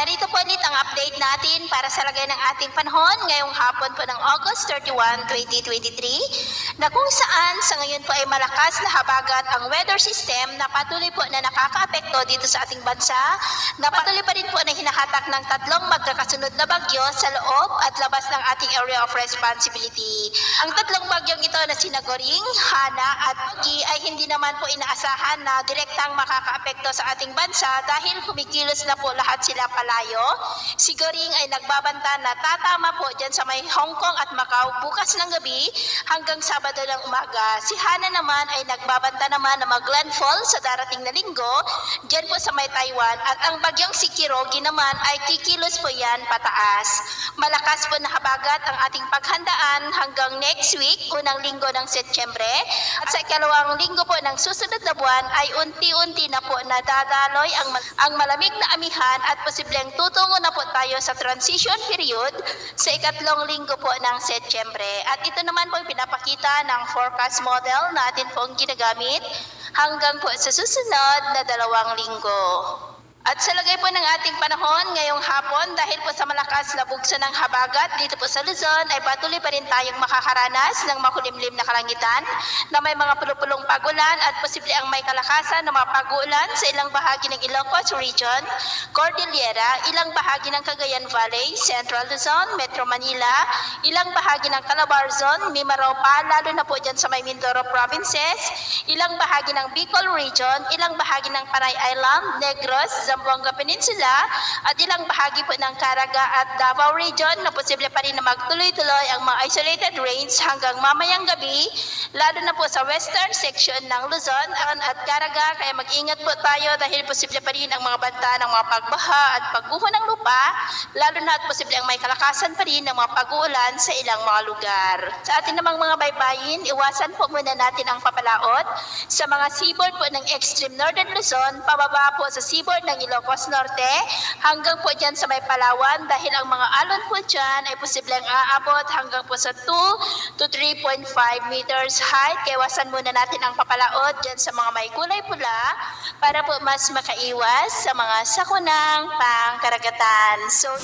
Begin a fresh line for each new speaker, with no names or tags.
narito po ulit ang update natin para sa lagay ng ating panahon ngayong hapon po ng August 31, 2023 na kung saan sa ngayon po ay malakas na habagat ang weather system na patuloy po na nakakaapekto dito sa ating bansa, na patuloy pa rin po na hinahatak ng tatlong magkakasunod na bagyo sa loob at labas ng ating area of responsibility. Ang tatlong bagyong ito na sina Goring, Hana at Pogi ay hindi naman po inaasahan na direktang makakaapekto sa ating bansa dahil kumikilos na po lahat sila palayo. Si Goring ay nagbabanta na tatama po dyan sa may Hong Kong at Macau bukas ng gabi hanggang Sabado ng umaga. Si Hana naman ay nagbabanta naman na mag-landfall sa darating na linggo dyan po sa may Taiwan, at ang bagyong si Kirogi naman ay kikilos po yan pataas. Malakas po na habagat ang ating paghandaan hanggang next week, unang linggo ng Setyembre, at sa ikalawang linggo po ng susunod na buwan ay unti-unti na po nadadaloy ang malamig na amihan at posibleng tutungo na po tayo sa transition period sa ikatlong linggo po ng Setyembre. At ito naman po yung pinapakita ng forecast model natin pong ginagamit hanggang po sa susunod na 2 linggo. At sa lagay po ng ating panahon ngayong hapon, dahil po sa malakas na bugso ng habagat dito po sa Luzon, ay patuloy pa rin tayong makakaranas ng makulimlim na kalangitan na may mga pulupulong pagulan at posible ang may kalakasan na mga pagulan sa ilang bahagi ng Ilocos Region, Cordillera, ilang bahagi ng Cagayan Valley, Central Luzon, Metro Manila, ilang bahagi ng Calabarzon, Mimaropa, lalo na po dyan sa may Mindoro Provinces, ilang bahagi ng Bicol Region, ilang bahagi ng Panay Island, Negros, Zamboanga Peninsula, at ilang bahagi po ng Caraga at Davao Region na posible pa rin na magtuloy-tuloy ang mga isolated rains hanggang mamayang gabi, lalo na po sa western section ng Luzon at Caraga. Kaya mag-ingat po tayo dahil posible pa rin ang mga banta ng mga pagbaha at pagguho ng lupa, lalo na at posible ang may kalakasan pa rin ng mga pag-uulan sa ilang mga lugar. Sa atin namang mga baybayin, iwasan po muna natin ang papalaot sa mga seaboard po ng extreme northern Luzon, pababa po sa seaboard ng Ilocos Norte hanggang po dyan sa may Palawan, dahil ang mga alon po dyan ay posibleng aabot hanggang po sa 2 to 3.5 meters height. Kaya iwasan muna natin ang papalaot dyan sa mga may kulay pula para po mas makaiwas sa mga sakunang pangkaragatan. So